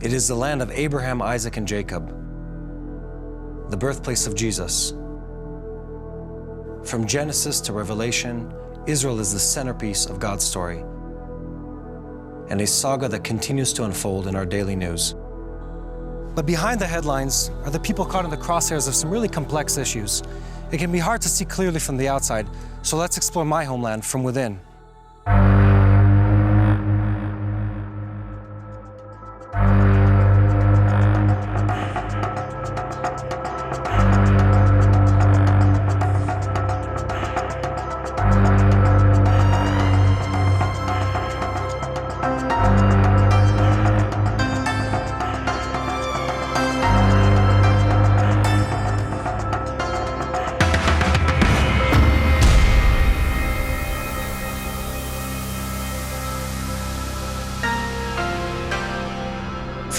It is the land of Abraham, Isaac, and Jacob, the birthplace of Jesus. From Genesis to Revelation, Israel is the centerpiece of God's story, and a saga that continues to unfold in our daily news. But behind the headlines are the people caught in the crosshairs of some really complex issues. It can be hard to see clearly from the outside, so let's explore my homeland from within.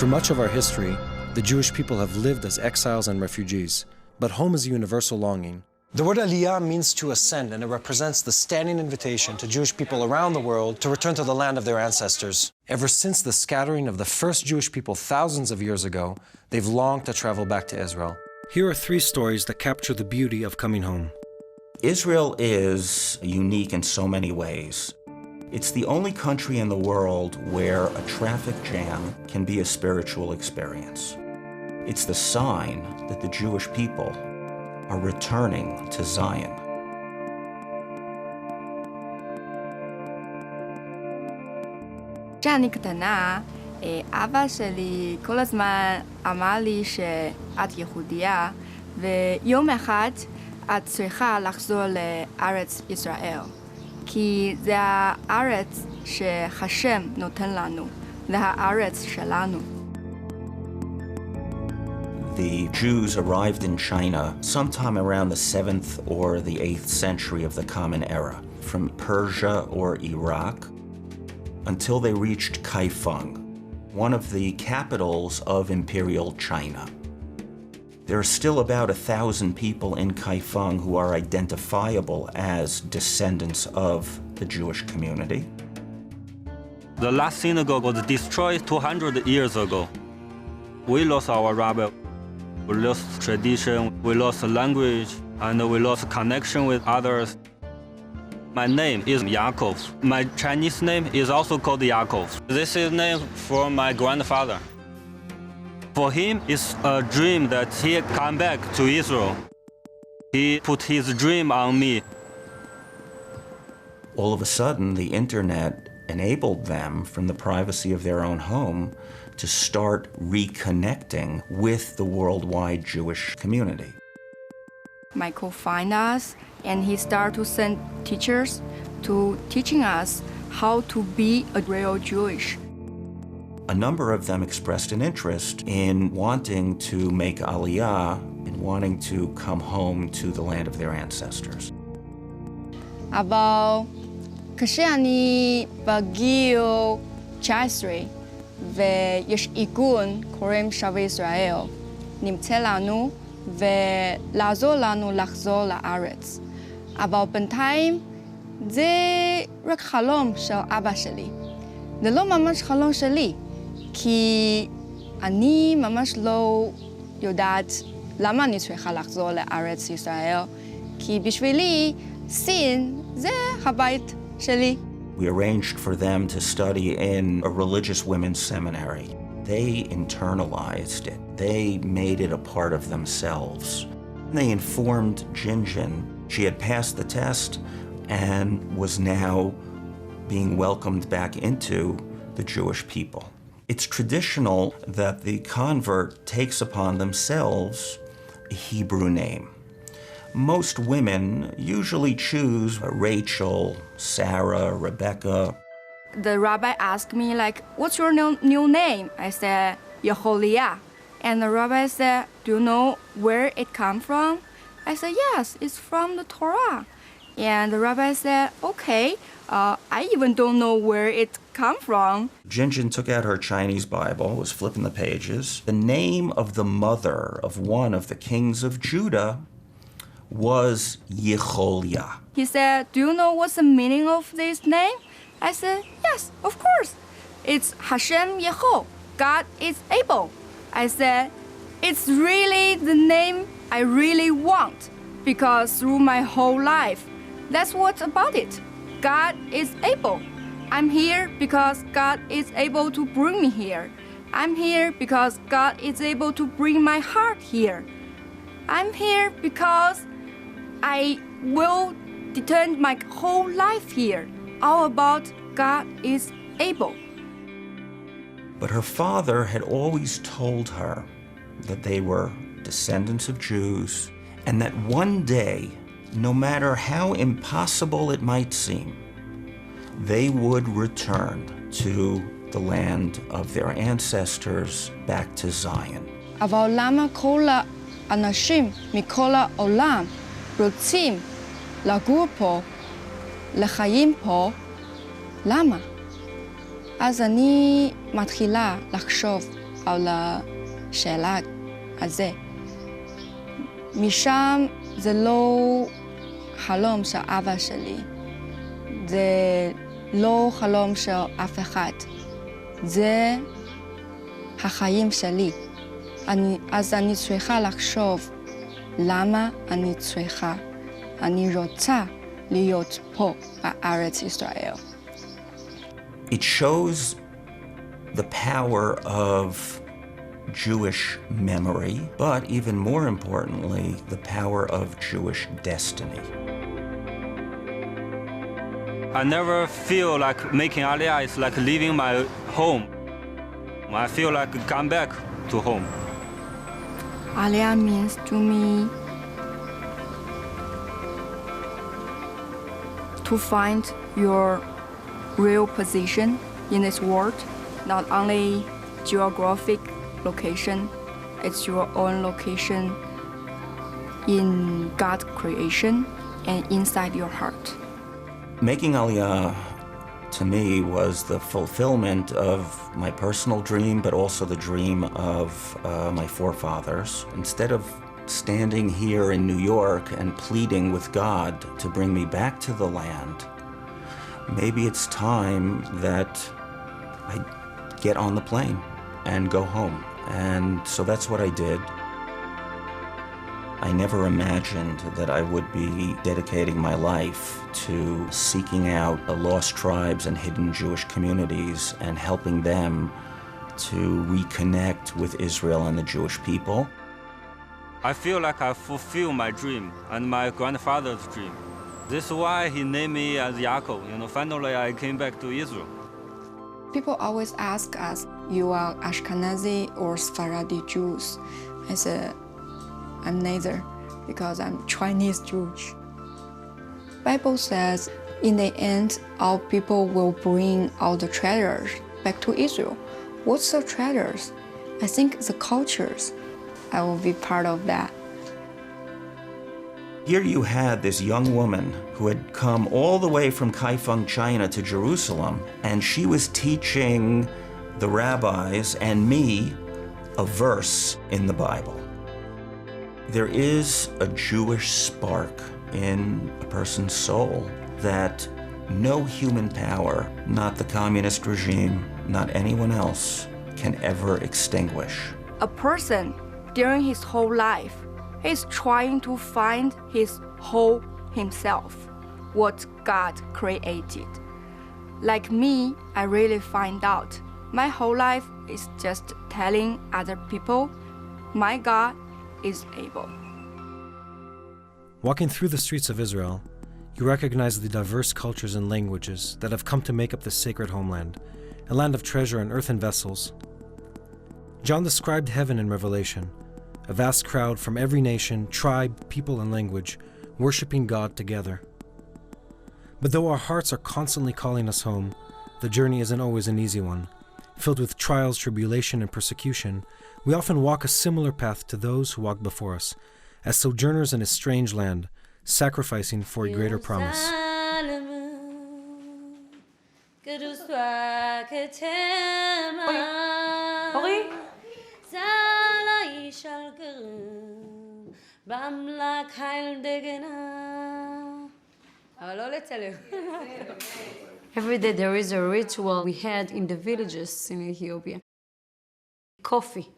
For much of our history, the Jewish people have lived as exiles and refugees, but home is a universal longing. The word Aliyah means to ascend, and it represents the standing invitation to Jewish people around the world to return to the land of their ancestors. Ever since the scattering of the first Jewish people thousands of years ago, they've longed to travel back to Israel. Here are 3 stories that capture the beauty of coming home. Israel is unique in so many ways. It's the only country in the world where a traffic jam can be a spiritual experience. It's the sign that the Jewish people are returning to Zion. כשאני קטנה, אבא שלי כל הזמן אמר לי שאת יהודייה, ויום אחד את צריכה לחזור לארץ ישראל. כי זה הארץ שהשם נותן לנו, זה הארץ שלנו. The Jews arrived in China sometime around the 7th or the 8th century of the Common Era, from Persia or Iraq, until they reached Kaifeng, one of the capitals of Imperial China. There are still about 1,000 people in Kaifeng who are identifiable as descendants of the Jewish community. The last synagogue was destroyed 200 years ago. We lost our rabbi, we lost tradition, we lost language, and we lost connection with others. My name is Yaakov. My Chinese name is also called Yaakov. This is name for my grandfather. For him, it's a dream that he come back to Israel. He put his dream on me. All of a sudden, the internet enabled them, from the privacy of their own home, to start reconnecting with the worldwide Jewish community. Michael found us, and he started to send teachers to teaching us how to be a real Jewish. A number of them expressed an interest in wanting to make Aliyah, in wanting to come home to the land of their ancestors. אבל כשאני בגיל 19 ויש ארגון קוראים שבי ישראל, נמצא לנו ולעזור לנו לחזור לארץ. אבל בינתיים זה רק חלום של אבא שלי. זה לא ממש חלום שלי. כי אני ממש לא יודעת למה אני צריכה לחזור לארץ ישראל, כי בשבילי סין זה הבית שלי. We arranged for them to study in a religious women's seminary. They internalized it. They made it a part of themselves. They informed Jinjin. She had passed the test and was now being welcomed back into the Jewish people. It's traditional that the convert takes upon themselves a Hebrew name. Most women usually choose Rachel, Sarah, Rebecca. The rabbi asked me, like, what's your new name? I said, Yeholiyah. And the rabbi said, do you know where it comes from? I said, yes, it's from the Torah. And the rabbi said, okay, I even don't know where it come from. Jinjin took out her Chinese Bible, was flipping the pages. The name of the mother of one of the kings of Judah was Yecholiah. He said, do you know what's the meaning of this name? I said, yes, of course. It's Hashem Yeho, God is able. I said, it's really the name I really want, because through my whole life, that's what's about it. God is able. I'm here because God is able to bring me here. I'm here because God is able to bring my heart here. I'm here because I will determine my whole life here, all about God is able. But her father had always told her that they were descendants of Jews, and that one day, no matter how impossible it might seem, they would return to the land of their ancestors, back to Zion. אבל למה כל האנשים מכל העולם רוצים לגור פה, לחיים פה? למה? אז אני מתחילה לחשוב על השאלה הזו. משם זה לא חלום של אבא שלי, זה לא חלום של אף אחד, זה החיים שלי. אז אני צריכה לחשוב למה אני צריכה, אני רוצה להיות פה בארץ ישראל. It shows the power of Jewish memory, but even more importantly, the power of Jewish destiny. I never feel like making Aliyah is like leaving my home. I feel like come back to home. Aliyah means to me to find your real position in this world, not only geographic location, it's your own location in God's creation and inside your heart. Making Aliyah, to me, was the fulfillment of my personal dream, but also the dream of my forefathers. Instead of standing here in New York and pleading with God to bring me back to the land, maybe it's time that I get on the plane and go home. And so that's what I did. I never imagined that I would be dedicating my life to seeking out the lost tribes and hidden Jewish communities and helping them to reconnect with Israel and the Jewish people. I feel like I fulfill my dream and my grandfather's dream. This is why he named me as Yaakov. Finally I came back to Israel. People always ask us, you are Ashkenazi or Sephardi Jews? I said, I'm neither, because I'm Chinese Jewish. Bible says, in the end, all people will bring all the treasures back to Israel. What's the treasures? I think the cultures. I will be part of that. Here you had this young woman who had come all the way from Kaifeng, China to Jerusalem, and she was teaching the rabbis and me a verse in the Bible. There is a Jewish spark in a person's soul that no human power, not the communist regime, not anyone else, can ever extinguish. A person, during his whole life, is trying to find his whole himself, what God created. Like me, I really find out. My whole life is just telling other people, my God is able. Walking through the streets of Israel, you recognize the diverse cultures and languages that have come to make up this sacred homeland, a land of treasure and earthen vessels. John described heaven in Revelation, a vast crowd from every nation, tribe, people, and language, worshiping God together. But though our hearts are constantly calling us home, the journey isn't always an easy one. Filled with trials, tribulation, and persecution, we often walk a similar path to those who walked before us, as sojourners in a strange land, sacrificing for a greater promise. Every day there is a ritual we had in the villages in Ethiopia. coffee.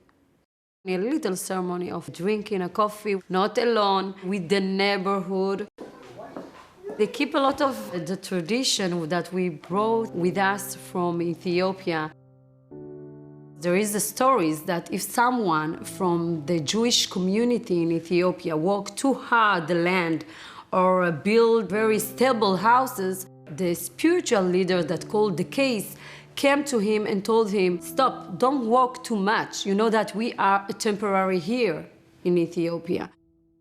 A little ceremony of drinking a coffee, not alone, with the neighborhood. They keep a lot of the tradition that we brought with us from Ethiopia. There is the stories that if someone from the Jewish community in Ethiopia worked too hard the land or build very stable houses, the spiritual leader that called the case came to him and told him, stop, don't work too much. You know that we are temporary here in Ethiopia.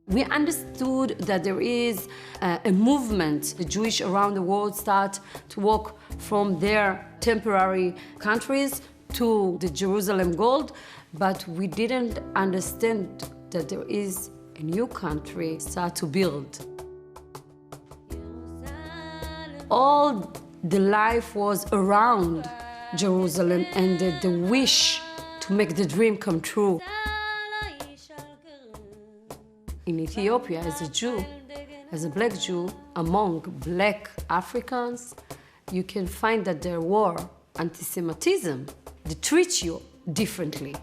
We understood that there is a movement. The Jewish around the world start to walk from their temporary countries to the Jerusalem gold, but we didn't understand that there is a new country start to build. All the life was around Jerusalem and the wish to make the dream come true. In Ethiopia, as a Jew, as a black Jew, among black Africans, you can find that there were anti-Semitism. They treat you differently.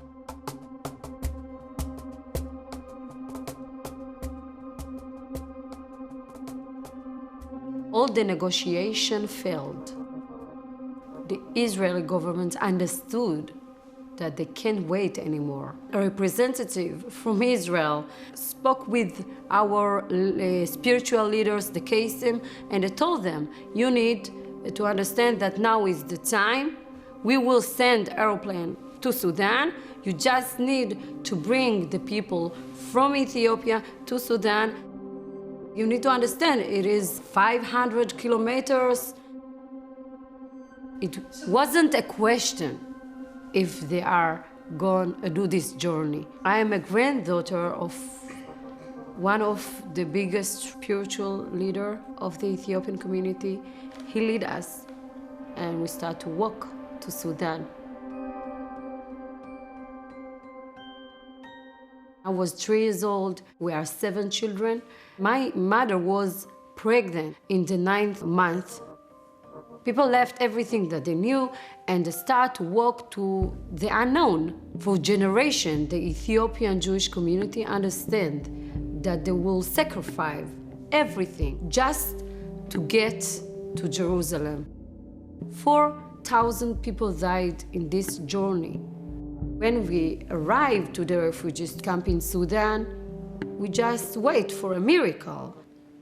All the negotiation failed. The Israeli government understood that they can't wait anymore. A representative from Israel spoke with our spiritual leaders, the Kesim, and they told them, you need to understand that now is the time. We will send airplane to Sudan. You just need to bring the people from Ethiopia to Sudan. You need to understand it is 500 kilometers. It wasn't a question if they are going to do this journey. I am a granddaughter of one of the biggest spiritual leader of the Ethiopian community. He led us and we start to walk to Sudan. I was 3 years old. We are 7 children. My mother was pregnant in the 9th month. People left everything that they knew and they start to walk to the unknown. For generations, the Ethiopian Jewish community understand that they will sacrifice everything just to get to Jerusalem. 4,000 people died in this journey. When we arrived to the refugees camp in Sudan, we just wait for a miracle.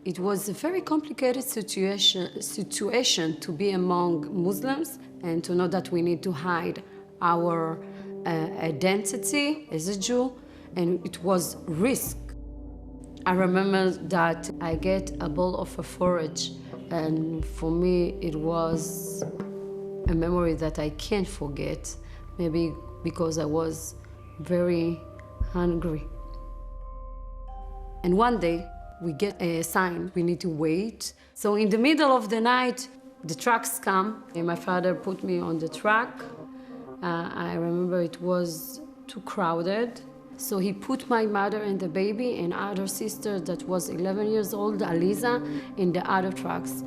It was a very complicated situation to be among Muslims and to know that we need to hide our identity as a Jew, and it was risk. I remember that I get a bowl of a forage, and for me it was a memory that I can't forget, maybe because I was very hungry. And one day, we get a sign, we need to wait. So in the middle of the night, the trucks come, and my father put me on the truck. I remember it was too crowded. So he put my mother and the baby and other sister that was 11 years old, Aliyah, in the other trucks.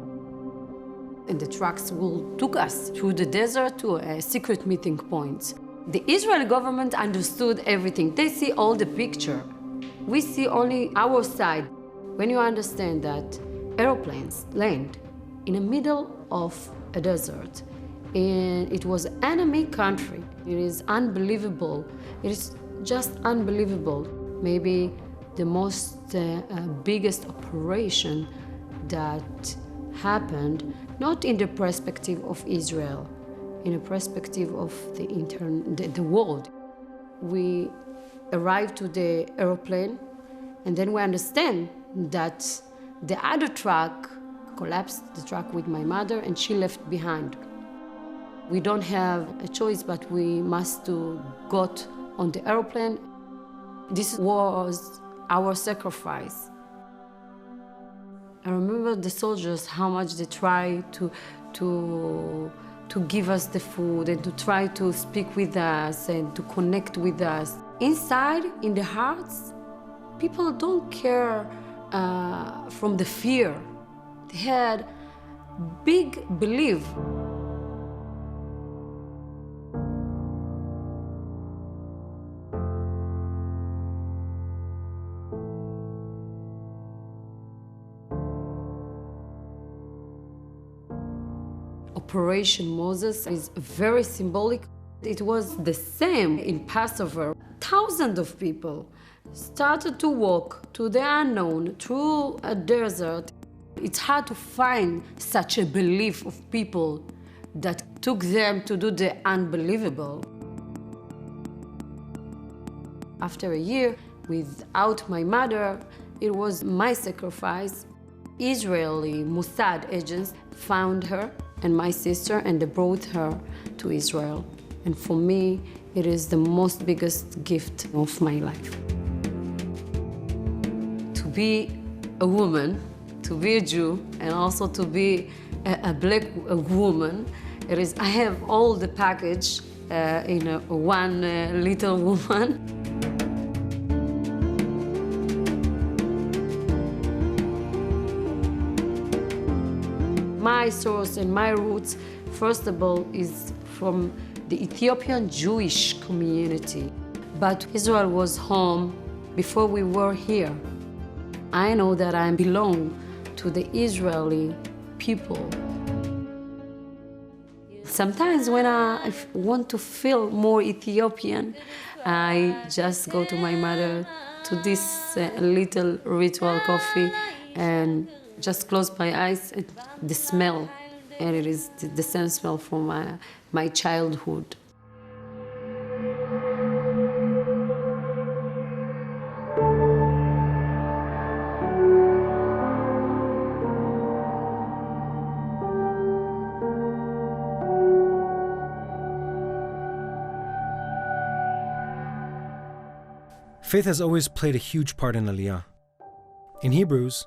And the trucks took us through the desert to a secret meeting point. The Israeli government understood everything. They see all the picture. We see only our side. When you understand that airplanes land in the middle of a desert, and it was enemy country, it is unbelievable. It is just unbelievable. Maybe the most biggest operation that happened, not in the perspective of Israel, in the perspective of the world. We arrived to the airplane, and then we understand that the other truck collapsed, the truck with my mother, and she left behind. We don't have a choice, but we must go on the airplane. This was our sacrifice. I remember the soldiers, how much they tried to give us the food and to try to speak with us and to connect with us. Inside, in the hearts, people don't care from the fear. They had big belief. Operation Moses is very symbolic. It was the same in Passover. Thousands of people started to walk to the unknown through a desert. It's hard to find such a belief of people that took them to do the unbelievable. After a year, without my mother, it was my sacrifice. Israeli Mossad agents found her and my sister, and they brought her to Israel. And for me, it is the most biggest gift of my life. To be a woman, to be a Jew, and also to be a black woman, I have all the package in one little woman. My source and my roots, first of all, is from the Ethiopian Jewish community. But Israel was home before we were here. I know that I belong to the Israeli people. Sometimes when I want to feel more Ethiopian, I just go to my mother, to this little ritual coffee, and just close my eyes, and the smell, and it is the same smell from my childhood. Faith has always played a huge part in Aliyah. In Hebrews,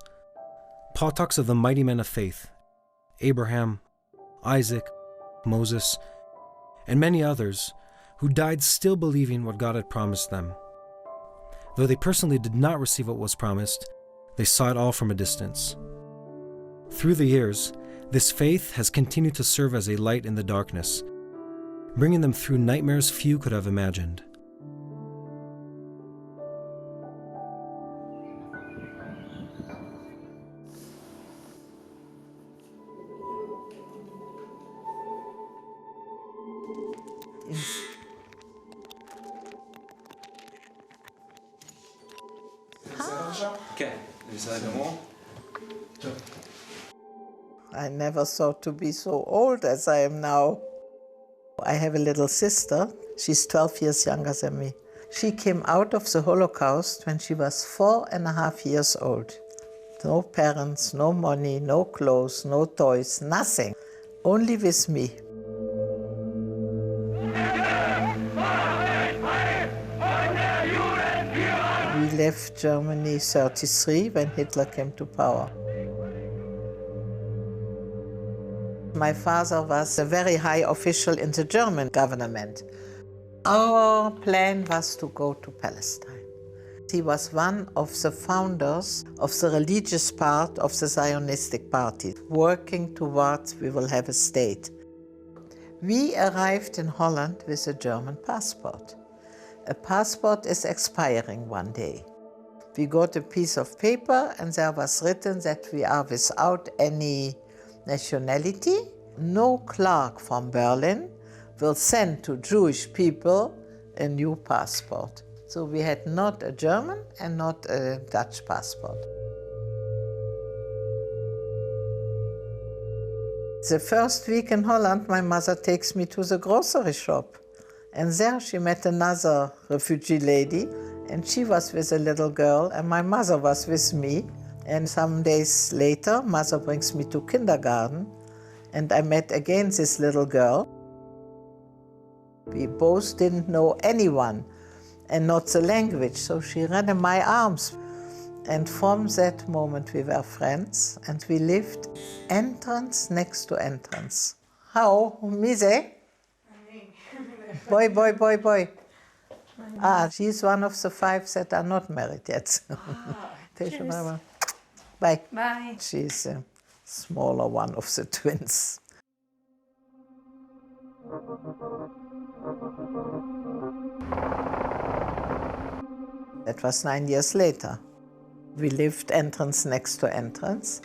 Paul talks of the mighty men of faith, Abraham, Isaac, Moses, and many others who died still believing what God had promised them. Though they personally did not receive what was promised, they saw it all from a distance. Through the years, this faith has continued to serve as a light in the darkness, bringing them through nightmares few could have imagined. I never thought to be so old as I am now. I have a little sister. She's 12 years younger than me. She came out of the Holocaust when she was 4.5 years old. No parents, no money, no clothes, no toys, nothing. Only with me. We left Germany 1933 when Hitler came to power. My father was a very high official in the German government. Our plan was to go to Palestine. He was one of the founders of the religious part of the Zionistic Party, working towards we will have a state. We arrived in Holland with a German passport. A passport is expiring one day. We got a piece of paper and there was written that we are without any nationality. No clerk from Berlin will send to Jewish people a new passport. So we had not a German and not a Dutch passport. The first week in Holland, my mother takes me to the grocery shop. And there she met another refugee lady, and she was with a little girl, and my mother was with me. And some days later, mother brings me to kindergarten, and I met again this little girl. We both didn't know anyone, and not the language, so she ran in my arms. And from that moment we were friends, and we lived entrance next to entrance. How? Mise? Boy, boy, boy, boy. She's one of the 5 that are not married yet. Bye. Bye. She's a smaller one of the twins. That was 9 years later. We lived entrance next to entrance,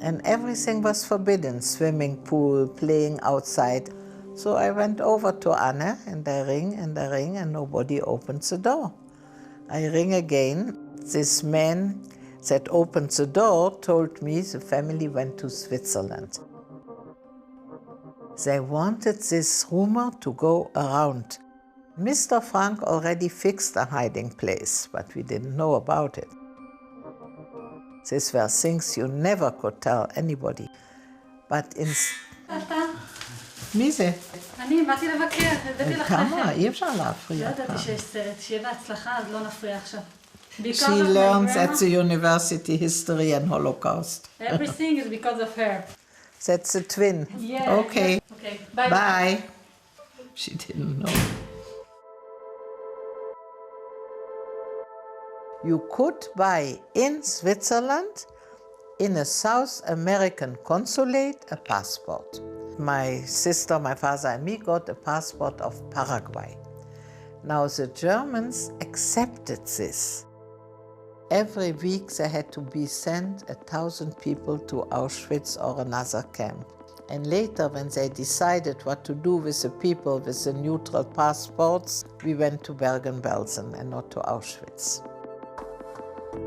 And everything was forbidden, swimming pool, playing outside. So I went over to Anne and I ring and nobody opens the door. I ring again. This man that opened the door told me the family went to Switzerland. They wanted this rumor to go around. Mr. Frank already fixed a hiding place, but we didn't know about it. These were things you never could tell anybody. But in... מי זה? אני באתי לבקר, הבאתי לך כמה? אי אפשר להפריע. לא ידעתי שיש סרט, שיהיה בהצלחה, אז לא נפריע עכשיו. She learns at the university history and Holocaust. Everything is because of her. That's a twin. Yeah. Okay. Okay. Bye. Bye. She didn't know. You could buy in Switzerland, in a South American consulate, a passport. My sister, my father and me got a passport of Paraguay. Now the Germans accepted this. Every week they had to be sent 1,000 people to Auschwitz or another camp. And later, when they decided what to do with the people with the neutral passports, we went to Bergen-Belsen and not to Auschwitz.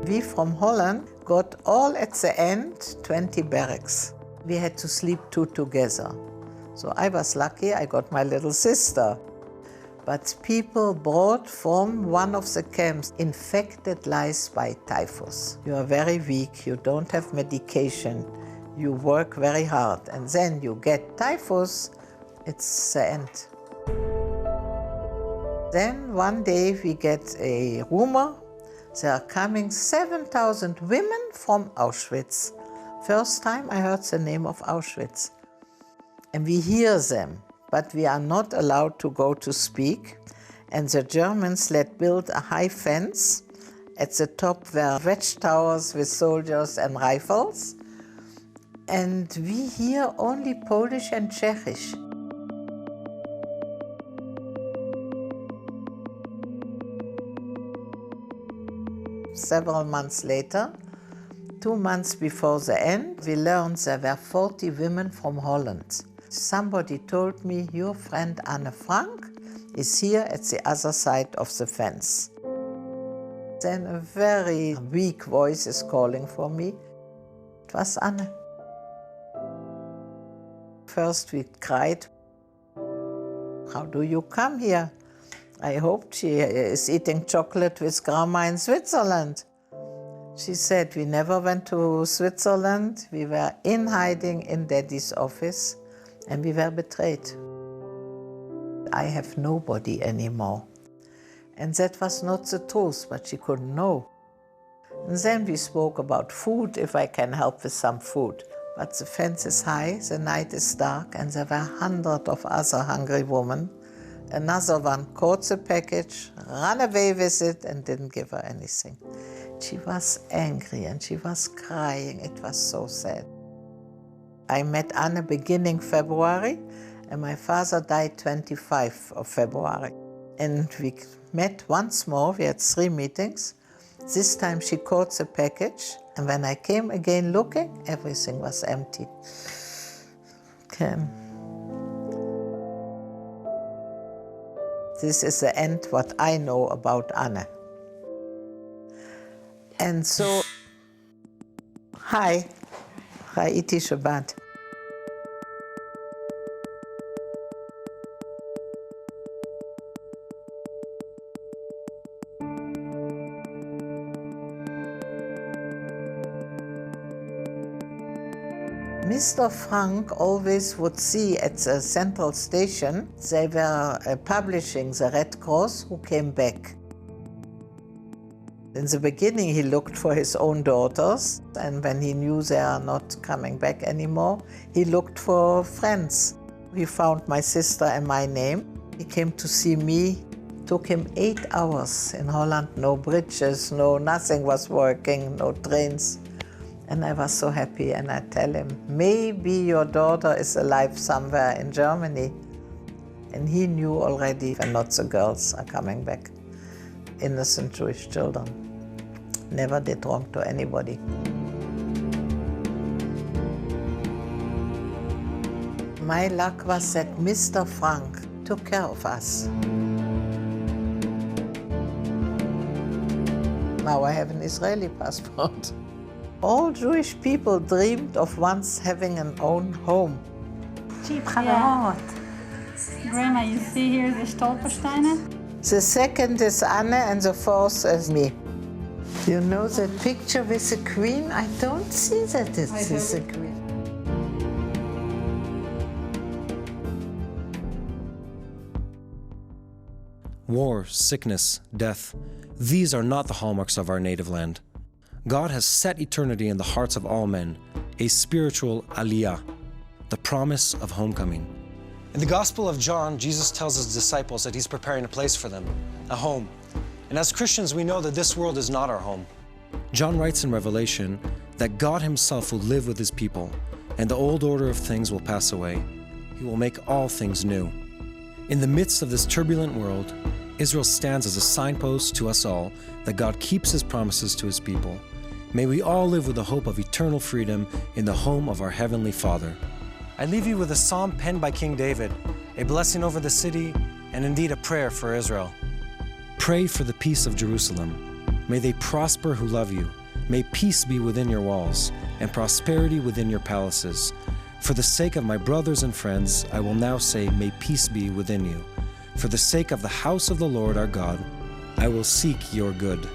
We from Holland got all at the end 20 barracks. We had to sleep two together. So I was lucky, I got my little sister. But people brought from one of the camps infected lice by typhus. You are very weak, you don't have medication, you work very hard, and then you get typhus, it's the end. Then one day we get a rumor, there are coming 7,000 women from Auschwitz. First time I heard the name of Auschwitz. And we hear them. But we are not allowed to go to speak. And the Germans let build a high fence. At the top were watchtowers with soldiers and rifles. And we hear only Polish and Czech. Several months later, 2 months before the end, we learned there were 40 women from Holland. Somebody told me, your friend Anne Frank is here at the other side of the fence. Then a very weak voice is calling for me. It was Anne. First we cried. How do you come here? I hoped she is eating chocolate with grandma in Switzerland. She said, we never went to Switzerland. We were in hiding in Daddy's office. And we were betrayed. I have nobody anymore. And that was not the truth, but she couldn't know. And then we spoke about food, if I can help with some food. But the fence is high, the night is dark, and there were hundreds of other hungry women. Another one caught the package, ran away with it, and didn't give her anything. She was angry and she was crying. It was so sad. I met Anne beginning February, and my father died 25 of February. And we met once more, we had 3 meetings. This time she caught the package, and when I came again looking, everything was empty. This is the end what I know about Anne. And so, hi. ראיתי שבת. Mr. Frank always would see at the central station, they were publishing the Red Cross who came back. In the beginning, he looked for his own daughters, and when he knew they are not coming back anymore, he looked for friends. He found my sister and my name. He came to see me. It took him 8 hours in Holland. No bridges, nothing was working, no trains. And I was so happy, and I tell him, maybe your daughter is alive somewhere in Germany. And he knew already, and not the girls are coming back. Innocent Jewish children. Never did wrong to anybody. My luck was that Mr. Frank took care of us. Now I have an Israeli passport. All Jewish people dreamed of once having an own home. Grandma, you see here the Stolpersteine? The second is Anne and the fourth is me. You know that picture with the queen? I don't see that it is the queen. War, sickness, death, these are not the hallmarks of our native land. God has set eternity in the hearts of all men, a spiritual Aliyah, the promise of homecoming. In the Gospel of John, Jesus tells his disciples that he's preparing a place for them, a home. And as Christians, we know that this world is not our home. John writes in Revelation that God himself will live with his people, and the old order of things will pass away. He will make all things new. In the midst of this turbulent world, Israel stands as a signpost to us all that God keeps his promises to his people. May we all live with the hope of eternal freedom in the home of our Heavenly Father. I leave you with a psalm penned by King David, a blessing over the city, and indeed a prayer for Israel. Pray for the peace of Jerusalem. May they prosper who love you. May peace be within your walls, and prosperity within your palaces. For the sake of my brothers and friends, I will now say, may peace be within you. For the sake of the house of the Lord our God, I will seek your good.